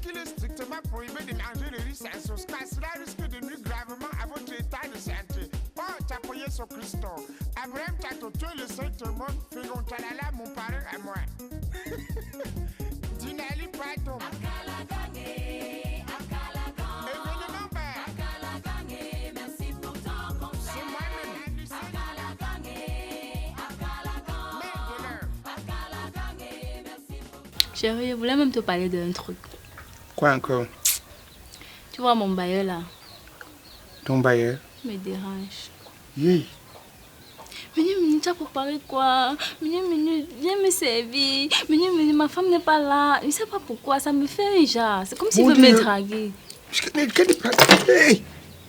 qu'il est strictement prohibé de manger le riz sans sauce, car cela risque de nuire gravement à votre état de santé. Oh, tu as payé sur Christo. Abraham, tu as tué le Saint-Monde, Fégon Talala, mon parrain à moi. Dinali Pato. Événement vert. Merci pour ton conseil. C'est moi-même, Chérie, je voulais même te parler d'un truc. Quoi encore? Tu vois mon bailleur là? Ton bailleur? Me dérange. Oui. Tu as préparé quoi? Viens me servir. Ma femme n'est pas là. Je ne sais pas pourquoi, ça me fait un genre. C'est comme s'il veut me draguer. Hey,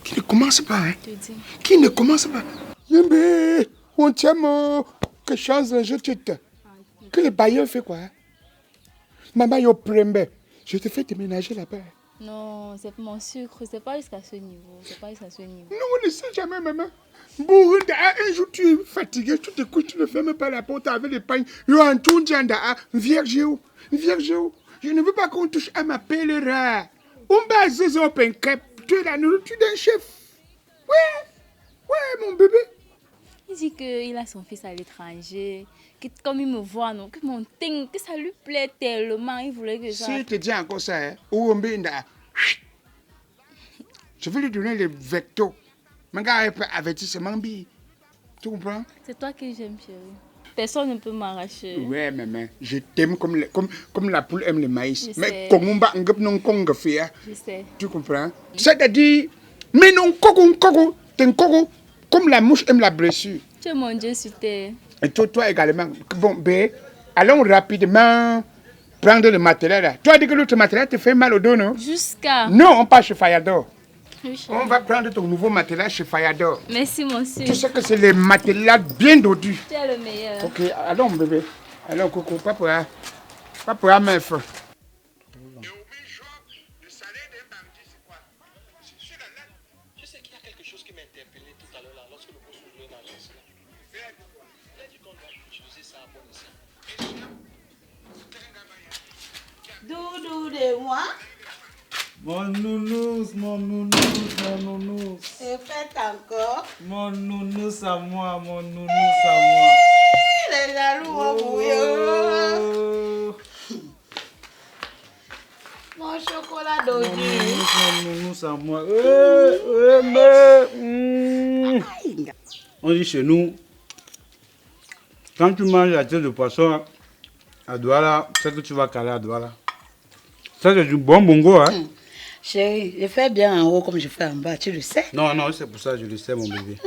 qui ne commence pas, hein? Je te dis. Qui ne commence pas? Yembe, on t'aime, que chance, je te. Que le bailleur fait quoi? Maman, yo prembe. Je te fais déménager là-bas. Non, c'est mon sucre. C'est pas jusqu'à ce niveau. Non, on ne sait jamais, maman. Bon, un jour tu es fatigué, tu te couches, tu ne fermes pas la porte avec les pagnes. Yo, en tout vierge. Je ne veux pas qu'on touche à ma pèlerin. On base open cap. Tu es la nourriture d'un chef. Ouais, mon bébé. Il dit qu'il a son fils à l'étranger. Que comme il me voit, non, que mon ting, que ça lui plaît tellement. Il voulait que ça. Si je te dis encore ça, hein, je vais lui donner les vectos. Mon gars est avertissement. Tu comprends? C'est toi que j'aime, chérie. Personne ne peut m'arracher. Ouais, maman, je t'aime comme la poule aime le maïs. Je Mais sais. comment non conga fait? Je sais. Tu comprends? C'est-à-dire, mais non, coco, comme la mouche aime la blessure. Tu es mon Dieu sur terre. Et toi également. Bon, ben, allons rapidement prendre le matelas là. Tu as dit que l'autre matelas te fait mal au dos, non? Jusqu'à. Non, on part chez Fayador. Oui, chérie. On va prendre ton nouveau matelas chez Fayador. Merci, mon Tu sucre. sais que c'est les matelas bien dodus. Tu es le meilleur. Ok, allons bébé. Allons coco, pas pour la meuf. Je sais qu'il y a quelque chose qui m'a interpellé tout à l'heure là, lorsque le boss ouvrait l'agence là. Il a dit qu'on doit utiliser ça à bon escient. Doudou de moi. Mon nounous. Et faites encore. Mon nounous à moi. Les jaloux, mon bouillon. Oh. Mon chocolat dodu. Mon nounous à moi. On dit chez nous, quand tu manges la tête de poisson à Douala, c'est que tu vas caler à Douala. Ça, c'est du bon bongo, hein? Chérie, je fais bien en haut comme je fais en bas, tu le sais? Non, c'est pour ça que je le sais, mon bébé.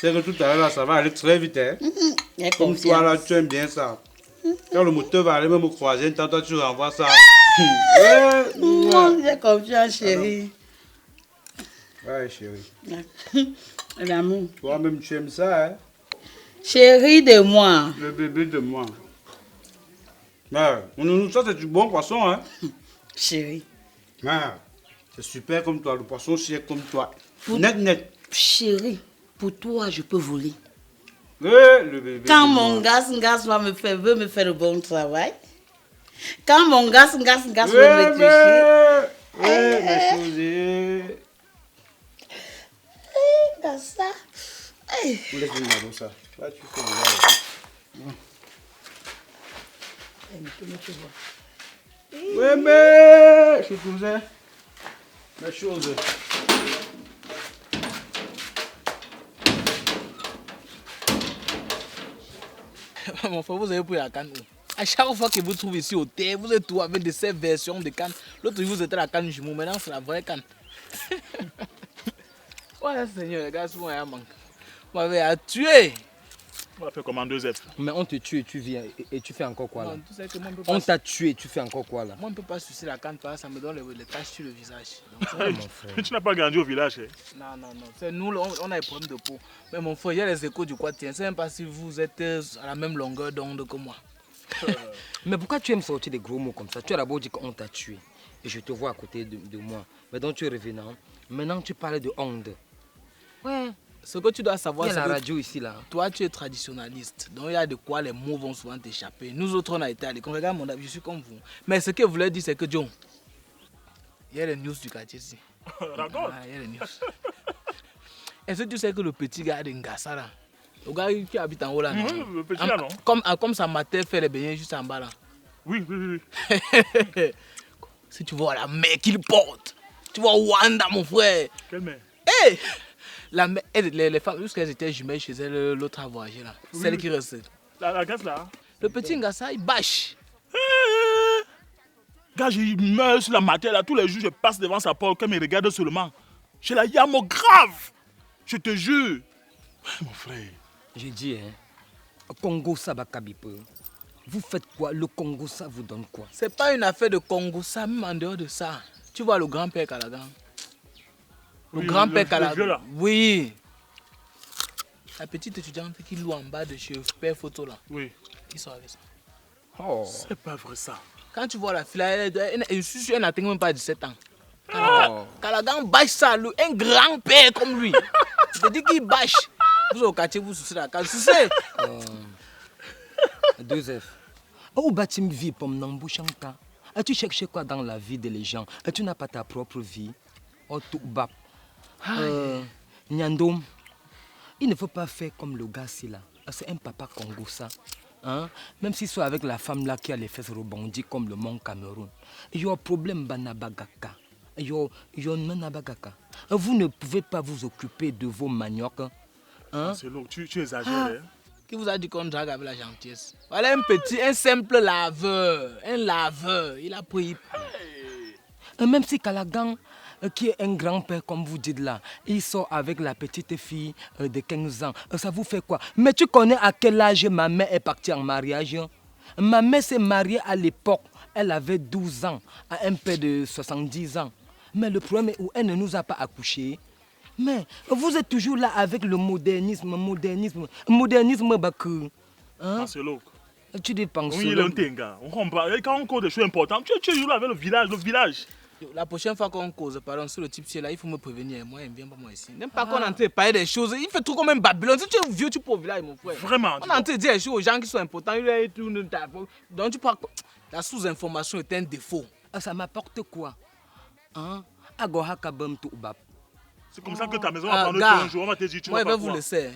C'est que tout à l'heure, ça va aller très vite, hein? Comme toi, là, tu aimes bien ça. Quand le moteur va aller même me croiser, toi, tu renvoies ça. J'ai confiance, chérie. Ouais, chérie. L'amour. Toi-même, tu aimes ça, hein? Chérie de moi. Le bébé de moi. Ouais, ça, c'est du bon poisson, hein? Chérie. Ouais, c'est super comme toi, le poisson chien comme toi. Net. Chérie, pour toi, je peux voler. Le bébé Quand de mon moi. gars veut me faire le bon travail. Quand mon gars veut me toucher. Mes choses. Comme ça. Hey. Laisse-moi comme ça. Là, tu fais le mais je te disais mes choses. Mon frère, vous avez pris la canne où? À chaque fois que vous trouvez ici au thé, vous êtes tout avec de ces versions de canne. L'autre jour, vous étiez la canne jumeau, maintenant c'est la vraie canne. Ouais, Seigneur, les gars, souvent, il y a un manque. Vous m'avez tué. On va faire comment 2F? Mais on te tue et tu viens et tu fais encore quoi là? Non, tu sais que moi, On t'a tué et tu fais encore quoi là? moi, on ne peut pas sucer la canne, parce que ça me donne les taches sur le visage. Donc, Mais tu n'as pas grandi au village. Hein? non. C'est nous, on a des problèmes de peau. Mais mon frère, il y a les échos du Quatien. Je ne sais même pas si vous êtes à la même longueur d'onde que moi. Mais pourquoi tu aimes sortir des gros mots comme ça? Tu as d'abord dit qu'on t'a tué et je te vois à côté de moi. Mais donc tu es revenant. Maintenant tu parles de onde. Ouais, Ce que tu dois savoir, Il y a c'est la que radio ici, là. toi, tu es traditionnaliste. Donc, il y a de quoi les mots vont souvent t'échapper. Nous autres, on a été à l'école. Regarde mon avis, je suis comme vous. Mais ce que vous voulez dire, c'est que John, il y a les news du quartier ici. Raconte. Ah, il y a les news. Est-ce que tu sais que le petit gars de Ngassa, là, le gars qui habite en haut, là, non? Le petit là, non? Comme sa mater fait les beignets juste en bas, là. Oui, oui, oui. Si tu vois la mère qu'il porte, tu vois Wanda, mon frère. Quelle mère? Hey! La mère, les femmes, jusqu'elles étaient jumelles chez elle, l'autre a voyagé, là. Celle qui restait. La casse là. Le petit Ngassa, il bâche. Gars, je meurs sur la matière là. Tous les jours, je passe devant sa porte, qu'elle me regarde seulement. J'ai la yamo grave. Je te jure. Mon frère. J'ai dit, hein, Congo, ça va cabiper. Vous faites quoi? Le Congo, ça vous donne quoi? C'est pas une affaire de Congo, ça, même en dehors de ça. Tu vois le grand-père Calagan. Le Oui, grand-père le vieux, là. Calagan. Oui. La petite étudiante qui loue en bas de chez Père Photo là. Oui. Qui sort avec ça. Oh. C'est pas vrai ça. Quand tu vois la fille, je suis sûr qu'elle n'atteint même pas 17 ans. Oh. Calagan bâche ça, un grand-père comme lui. Je te dis qu'il bâche. Vous au quartier, vous souciez la case. Tu sais. 2F. Oh, bah, tu me vis comme Nambouchanka. Tu cherches quoi dans la vie des gens? Tu n'as pas ta propre vie. Oh, tout bap. Nyandom, il ne faut pas faire comme le gars là. C'est un papa Congo ça. Hein? Même s'il soit avec la femme là qui a les fesses rebondies comme le mont Cameroun. Il y a un problème banabagaka. Il y a nanabagaka. Vous ne pouvez pas vous occuper de vos maniocs. Hein? C'est lourd, tu exagères. Hein? Qui vous a dit qu'on drague avec la gentillesse? Voilà un simple laveur. Un laveur. Il a pris. Même si Calagan, qui est un grand-père comme vous dites là, il sort avec la petite fille de 15 ans, ça vous fait quoi? Mais tu connais à quel âge ma mère est partie en mariage? Ma mère s'est mariée à l'époque, elle avait 12 ans, à un père de 70 ans. Mais le problème est où elle ne nous a pas accouchés. Mais vous êtes toujours là avec le modernisme, Bakou. Hein? C'est lourd. Tu dépenses. Oui, il est un tinga. On comprend. Quand on cause des choses importantes, tu es toujours là avec le village. La prochaine fois qu'on cause, pardon, sur le type là, il faut me prévenir. Moi, il ne vient pas moi ici. N'aime pas qu'on entende parler des choses. Il fait trop comme un Babylone. Si tu es vieux, tu peux au village, mon frère. Vraiment. On entend dire des choses aux gens qui sont importants. Donc, tu parles. La sous-information est un défaut. Ça m'apporte quoi? Hein? Agoha kabam tout bap. C'est comme ça que ta maison va prendre un jour. On va te dire, tu moi, vas je pas vais vous laisser.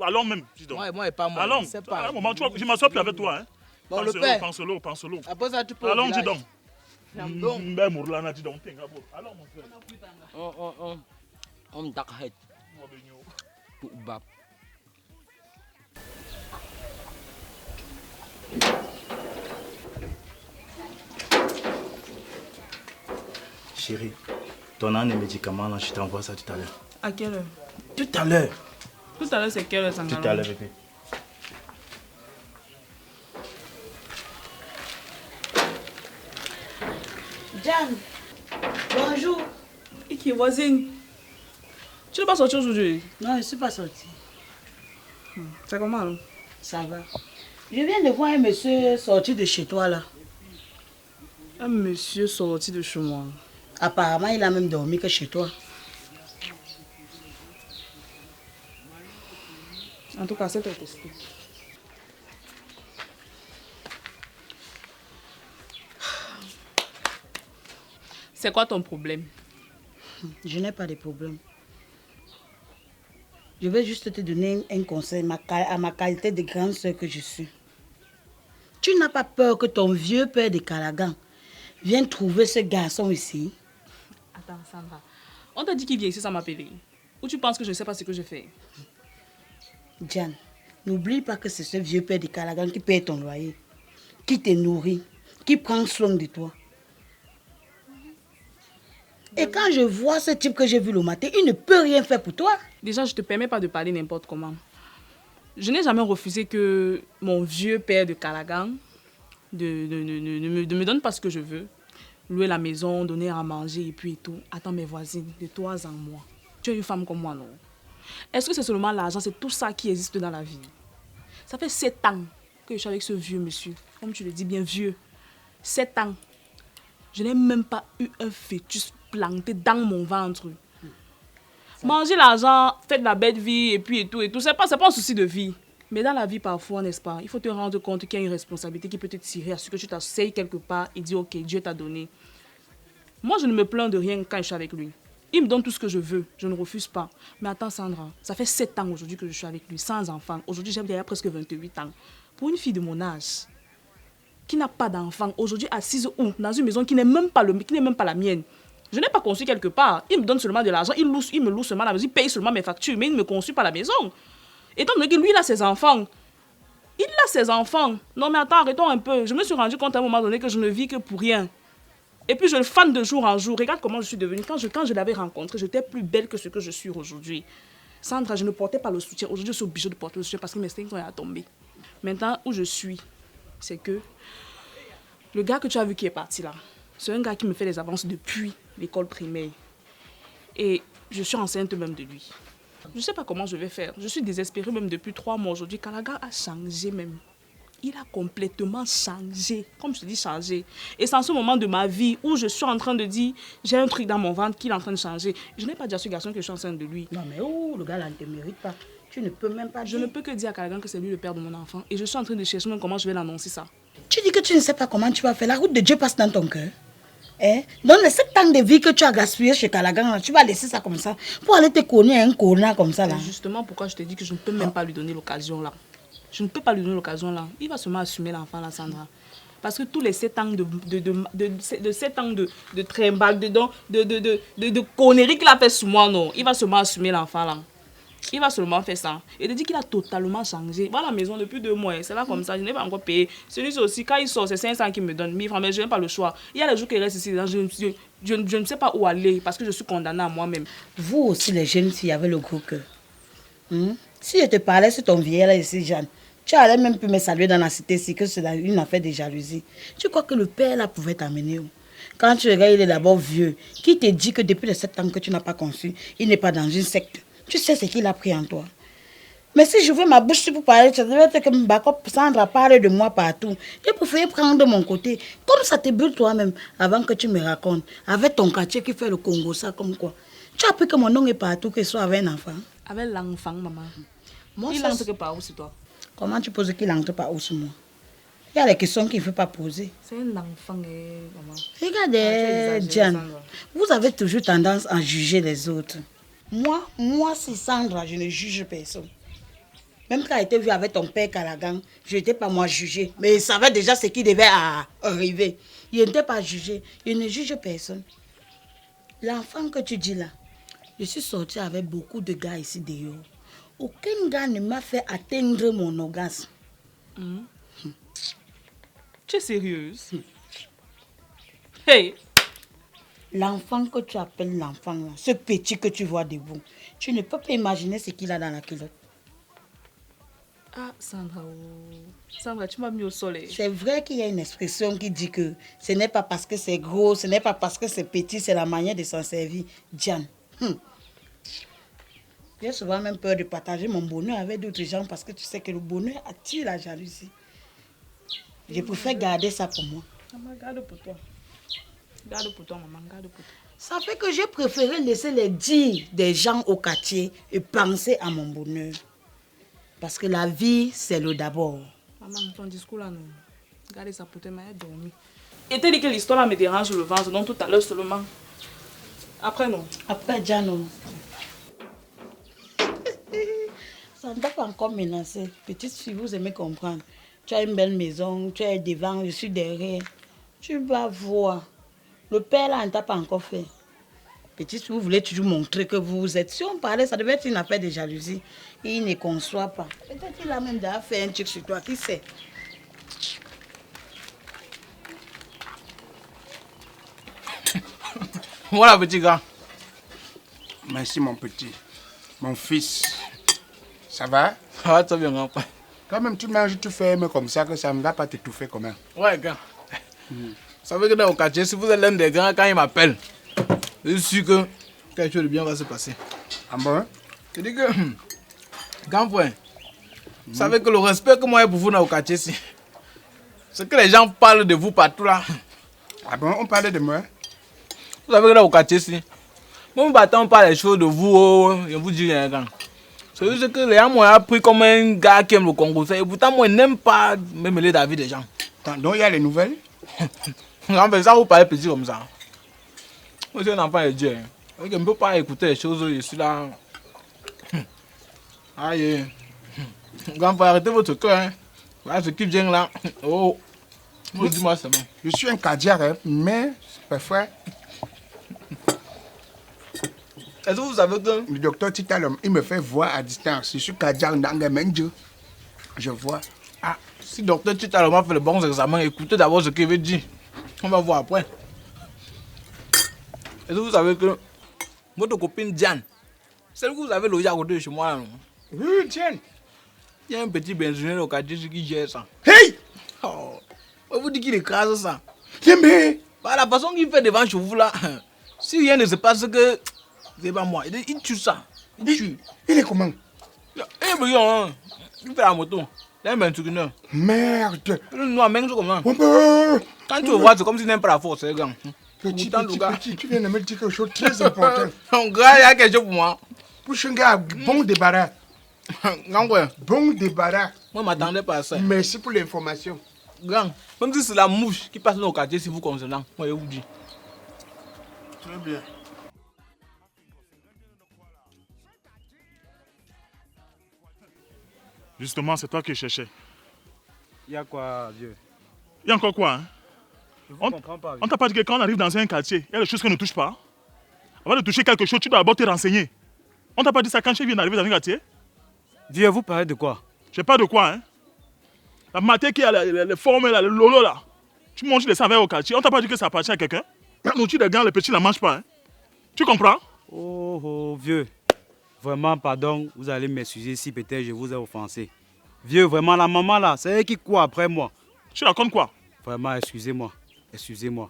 Allons même. Dis donc. Moi, et pas moi. Allons. Pas. Un moment, je m'assois plus avec toi. Hein. Bon, le père. Pense-le. Après ça, tu peux. Allons, dis donc. Allons, mon frère. On dakhet. Tout bap. Chérie, ton an de médicaments, là, je t'envoie ça tout à l'heure. À quelle heure? Tout à l'heure. Tout à l'heure, c'est quelle heure, Sangalo? Tout à l'heure, bébé. Jeanne, bonjour. Et qui est voisine? Tu n'es pas sortie aujourd'hui? Non, je ne suis pas sortie. C'est comment alors? Ça va. Je viens de voir un monsieur sorti de chez toi là. Un monsieur sorti de chez moi. Apparemment, il a même dormi que chez toi. En tout cas, c'est ton esprit. C'est quoi ton problème? Je n'ai pas de problème. Je vais juste te donner un conseil à ma qualité de grande sœur que je suis. Tu n'as pas peur que ton vieux père de Calagan vienne trouver ce garçon ici? Attends, Sandra. On t'a dit qu'il vient ici sans m'appeler. Ou tu penses que je ne sais pas ce que je fais? Jeanne, n'oublie pas que c'est ce vieux père de Calagan qui paye ton loyer, qui te nourrit, qui prend soin de toi. Et quand je vois ce type que j'ai vu le matin, il ne peut rien faire pour toi. Déjà, je ne te permets pas de parler n'importe comment. Je n'ai jamais refusé que mon vieux père de Calagan ne me donne pas ce que je veux. Louer la maison, donner à manger et puis tout. Attends mes voisines, de toi en moi. Tu es une femme comme moi, non? Est-ce que c'est seulement l'argent, c'est tout ça qui existe dans la vie? Ça fait 7 ans que je suis avec ce vieux monsieur. Comme tu le dis bien, vieux. 7 ans. Je n'ai même pas eu un fœtus planté dans mon ventre. Manger l'argent, faites la belle vie et puis et tout. C'est pas un souci de vie. Mais dans la vie, parfois, n'est-ce pas, il faut te rendre compte qu'il y a une responsabilité qui peut te tirer à ce que tu t'asseyes quelque part et dire, ok, Dieu t'a donné. Moi, je ne me plains de rien quand je suis avec lui. Il me donne tout ce que je veux, je ne refuse pas. Mais attends, Sandra, ça fait 7 ans aujourd'hui que je suis avec lui, sans enfant. Aujourd'hui, j'ai déjà presque 28 ans. Pour une fille de mon âge, qui n'a pas d'enfant, aujourd'hui assise dans une maison qui n'est même pas la mienne. Je n'ai pas conçu quelque part. Il me donne seulement de l'argent, il me loue seulement la maison, il paye seulement mes factures, mais il ne me conçut pas la maison. Étant donné que lui, il a ses enfants. Il a ses enfants. Non mais attends, arrêtons un peu. Je me suis rendu compte à un moment donné que je ne vis que pour rien. Et puis je le fan de jour en jour. Regarde comment je suis devenue. Quand je l'avais rencontré, j'étais plus belle que ce que je suis aujourd'hui. Sandra, je ne portais pas le soutien. Aujourd'hui, je suis obligée de porter le soutien parce que mes seins sont à tomber. Maintenant, où je suis, c'est que le gars que tu as vu qui est parti là, c'est un gars qui me fait des avances depuis l'école primaire. Et je suis enceinte même de lui. Je ne sais pas comment je vais faire. Je suis désespérée même depuis 3 mois aujourd'hui. Kalaga a changé même. Il a complètement changé. Comme je te dis, changé. Et c'est en ce moment de ma vie où je suis en train de dire, j'ai un truc dans mon ventre qu'il est en train de changer. Je n'ai pas dit à ce garçon que je suis enceinte de lui. Non mais le gars là ne te mérite pas. Tu ne peux même pas dire. Je ne peux que dire à Kalagan que c'est lui le père de mon enfant. Et je suis en train de chercher même comment je vais l'annoncer ça. Tu dis que tu ne sais pas comment tu vas faire. La route de Dieu passe dans ton cœur. Dans les 7 ans de vie que tu as gaspillé chez Kalagan, tu vas laisser ça comme ça pour aller te connaître un connard comme ça là. C'est justement pourquoi je te dis que je ne peux même pas lui donner l'occasion là. Je ne peux pas lui donner l'occasion là. Il va seulement assumer l'enfant là, Sandra. Parce que tous les 7 ans de 7 ans de trimballe, de conneries qu'il a fait sur moi, non. Il va seulement assumer l'enfant là. Il va seulement faire ça. Et il dit qu'il a totalement changé. Va à la maison depuis 2 mois. C'est là comme ça. Je n'ai pas encore payé. Celui-ci aussi, quand il sort, c'est 500 qu'il me donne. 1000 francs, mais je n'ai pas le choix. Il y a les jours qu'il reste ici. Je ne sais pas où aller parce que je suis condamnée à moi-même. Vous aussi, les jeunes filles, avez le gros cœur. Si je te parlais sur ton vieil là ici, Jeanne, tu allais même plus me saluer dans la cité si que c'est une affaire de jalousie. Tu crois que le père là pouvait t'amener où? Quand tu regardes, il est d'abord vieux. Qui te dit que depuis les 7 ans que tu n'as pas conçu, il n'est pas dans une secte? Tu sais ce qu'il a pris en toi. Mais si j'ouvrais ma bouche pour parler, ça devait être que Sandra parle de moi partout. Je préfère prendre de mon côté. Comme ça te brûle toi-même avant que tu me racontes. Avec ton quartier qui fait le Congo, ça comme quoi. Tu as appris que mon nom est partout, que ce soit avec un enfant. Avec l'enfant, maman. Moi, il entre par où c'est toi? Comment tu poses qu'il entre par où sur moi? Il y a des questions qu'il ne faut pas poser. C'est un enfant, maman. Regardez, Diane, vous avez toujours tendance à juger les autres. Moi, c'est Sandra, je ne juge personne. Même quand elle était vue avec ton père Kalagan, je n'étais pas moi jugée. Mais il savait déjà ce qui devait arriver. Il n'était pas jugé. Il ne juge personne. L'enfant que tu dis là, je suis sortie avec beaucoup de gars ici dehors. Aucun gars ne m'a fait atteindre mon orgasme. Tu es sérieuse? Hey! L'enfant que tu appelles l'enfant, ce petit que tu vois debout, tu ne peux pas imaginer ce qu'il a dans la culotte. Ah, Sandra, Sandra, tu m'as mis au soleil. C'est vrai qu'il y a une expression qui dit que ce n'est pas parce que c'est gros, ce n'est pas parce que c'est petit, c'est la manière de s'en servir. Diane, j'ai souvent même peur de partager mon bonheur avec d'autres gens parce que tu sais que le bonheur attire la jalousie. Je préfère garder ça pour moi. Maman, garde pour toi. Garde pour toi, maman, garde pour toi. Ça fait que j'ai préféré laisser les dires des gens au quartier et penser à mon bonheur. Parce que la vie, c'est le d'abord. Maman, ton discours là, non. Gardez ça pour te mettre dormir. Et t'as dit que l'histoire là me dérange le ventre, donc tout à l'heure seulement. Après, non. Après, déjà, non. Ça ne t'a pas encore menacé. Petite fille, vous aimez comprendre. Tu as une belle maison, tu es devant, je suis derrière. Tu vas voir. Le père là ne t'a pas encore fait. Petite fille, vous voulez toujours montrer que vous êtes. Si on parlait, ça devait être une affaire de jalousie. Il ne conçoit pas. Peut-être qu'il a même déjà fait un truc sur toi, qui sait? Voilà, petit gars. Merci, mon petit. Mon fils. Ça va? Ah, ça bien, grand-père. Quand même, tu manges, tu fermes comme ça, que ça ne va pas t'étouffer quand même. Ouais, gars. Vous savez que dans le quartier, si vous êtes l'un des grands, quand il m'appelle, je suis sûr que quelque chose de bien va se passer. Ah bon? Je dis que, grand frère, vous savez que le respect que moi j'ai pour vous dans le quartier, c'est que les gens parlent de vous partout là. Ah bon, on parlait de moi? Vous savez que dans le quartier, Moi, ne battons pas les choses de vous, je vous dis rien. C'est juste que les gens m'ont appris comme un gars qui aime le Congo. Et pourtant, moi, je n'aime pas me mêler d'avis des gens. Attends, donc il y a les nouvelles? En fait, ça vous paraît petit comme ça. Moi, je suis un enfant de Dieu. Je ne peux pas écouter les choses, je suis là. Aïe. Grand frère, arrêtez votre cœur. Hein. Voilà ce qui vient là. Oh. Dis-moi ça. Je suis un cardiaque, hein, mais parfois. Est-ce que vous savez que le docteur Titalom, il me fait voir à distance. Je suis cardiaque dans le Menjo. Je vois. Ah, si le docteur Titalom a fait le bon examen, écoutez d'abord ce qu'il veut dire. On va voir après. Est-ce que vous savez que votre copine Diane, celle que vous avez logée à côté de chez moi là, non? Oui, Diane. Il y a un petit benzinier au quartier qui gère ça. Hey! Oh, on vous dit qu'il écrase ça. Mais bah, la façon qu'il fait devant chez vous là, si rien ne se passe que c'est pas moi, il tue ça. Il tue. Il est comment? Il est brillant, hein. Il fait la moto. Il a un tourneur. Merde. Non, même comme ça. Quand tu le vois, c'est comme s'il n'aime pas la force, c'est grand. Petit, tu viens de me dire quelque chose de très important. Mon gars, il y a quelque chose pour moi. Pour un gars, bon débarras. Bon débarras. Moi, je m'attendais pas à ça. Merci pour l'information. Grand, même si c'est la mouche qui passe dans le quartier, si vous concernant, moi, je vous dis. Très bien. Justement, c'est toi que je cherchais. Il y a quoi, vieux? Il y a encore quoi, hein? On t'a pas dit que quand on arrive dans un quartier, il y a des choses qu'on ne touche pas. Avant de toucher quelque chose, tu dois d'abord te renseigner. On t'a pas dit ça quand tu viens d'arriver dans un quartier? Vieux, vous parlez de quoi? Je sais pas de quoi, hein? La matière qui a les formes, là, le lolo là. Tu manges les saveurs au quartier. On t'a pas dit que ça appartient à quelqu'un? La nourriture des grands, les petits ne la mangent pas, hein? Tu comprends? Oh, vieux. Vraiment, pardon, vous allez m'excuser si peut-être je vous ai offensé. Vieux, vraiment, la maman là, c'est elle qui court après moi. Tu racontes quoi? Vraiment, excusez-moi. Excusez-moi.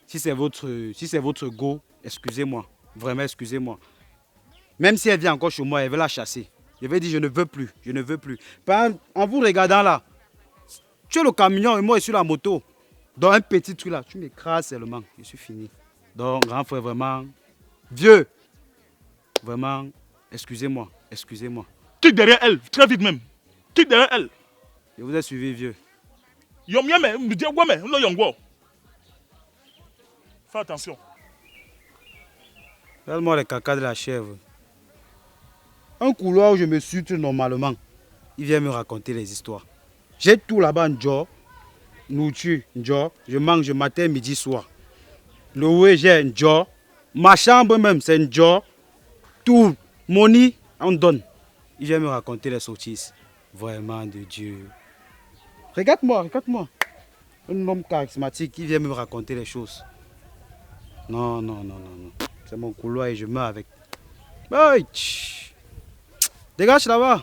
Si c'est votre go, excusez-moi. Vraiment, excusez-moi. Même si elle vient encore chez moi, elle veut la chasser. Je vais dire, je ne veux plus. Je ne veux plus. En vous regardant là, tu es le camion et moi, je suis la moto. Dans un petit truc là, tu m'écrases seulement. Je suis fini. Donc, grand frère, vraiment, vieux, vraiment, excusez-moi. Excusez-moi. Quitte derrière elle, très vite même. Quitte derrière elle. Je vous ai suivi, vieux. Fais attention. Regarde-moi le caca de la chèvre. Un couloir où je me suis normalement. Il vient me raconter les histoires. J'ai tout là-bas en job. Nourriture, job. Je mange matin, midi, soir. Le ouais, j'ai un job. Ma chambre même, c'est un job. Tout. Money, on donne. Il vient me raconter les sottises. Vraiment de Dieu. Regarde-moi, regarde-moi. Un homme charismatique qui vient me raconter les choses. Non, non, non, non, non. C'est mon couloir et je meurs avec. Hey, dégage là-bas.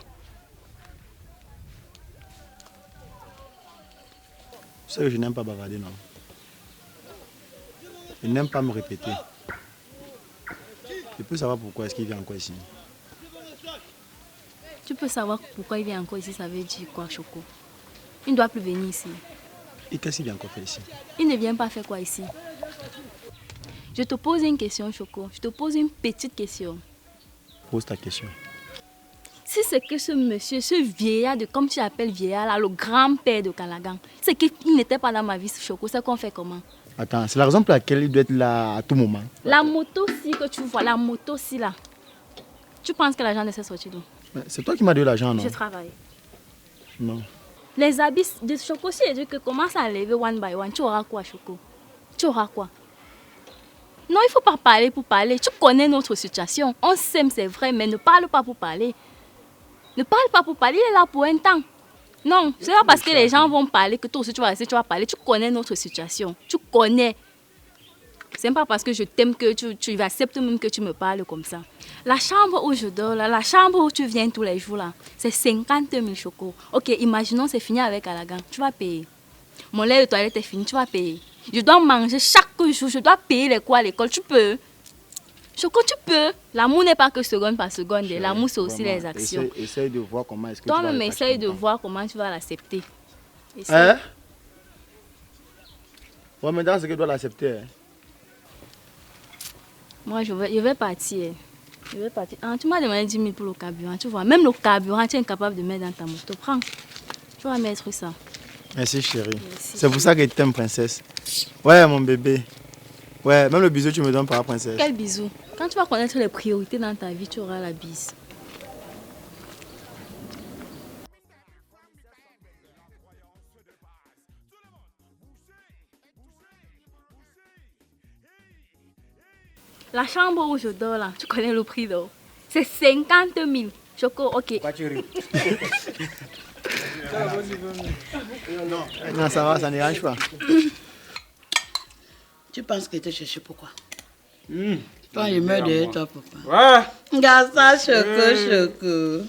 Tu sais que je n'aime pas bavarder, non? Je n'aime pas me répéter. Je peux savoir pourquoi est-ce qu'il vient encore ici? Tu peux savoir pourquoi il vient encore ici, ça veut dire quoi, Choco? Il ne doit plus venir ici. Et qu'est-ce qu'il vient encore faire ici? Il ne vient pas faire quoi ici? Je te pose une question, Choco. Je te pose une petite question. Pose ta question. Si c'est que ce monsieur, ce vieillard, comme tu appelles vieillard, là, le grand-père de Calagan, c'est qu'il n'était pas dans ma vie, Choco, c'est qu'on fait comment? Attends, c'est la raison pour laquelle il doit être là à tout moment. La moto-ci que tu vois, la moto-ci là, tu penses que l'argent ne s'est sorti d'où? C'est toi qui m'as donné l'argent, non? Je travaille. Non. Les habits de Choco, si je dis que commence à lever one by one, tu auras quoi, Choco? Tu auras quoi? Non, il ne faut pas parler pour parler. Tu connais notre situation. On s'aime, c'est vrai, mais ne parle pas pour parler. Ne parle pas pour parler, il est là pour un temps. Non, c'est pas parce que les gens vont parler que toi aussi tu vas rester, tu vas parler. Tu connais notre situation. Tu connais. C'est pas parce que je t'aime que tu acceptes même que tu me parles comme ça. La chambre où je dors, là, la chambre où tu viens tous les jours, là, c'est 50 000 chocos. Ok, imaginons c'est fini avec Calagan. Tu vas payer. Mon lait de toilette est fini, tu vas payer. Je dois manger chaque jour, je dois payer les cours à l'école. Tu peux. Choco, tu peux. L'amour n'est pas que seconde par seconde. L'amour, c'est aussi les actions. Essaye de voir comment est-ce que toi-même, essaye de voir comment tu vas l'accepter. Hein? Ouais, mais dans ce que tu dois l'accepter. Hein? Moi, je vais partir. Je vais partir. Ah, tu m'as demandé 10 000 pour le carburant. Tu vois, même le carburant, tu es incapable de mettre dans ta moto. Prends. Tu vas mettre ça. Merci chérie. C'est pour ça que je t'aime, princesse. Ouais, mon bébé. Ouais, même le bisou tu me donnes par la princesse. Quel bisou. Quand tu vas connaître les priorités dans ta vie, tu auras la bise. La chambre où je dors là, tu connais le prix d'eau. C'est 50 000. Choco, ok. Pourquoi tu ris? Non, ça va, ça n'arrange pas. Tu penses qu'il était cherché pourquoi? Quand il meurt de toi, papa. Ouais. Regarde ça, Choco, Choco.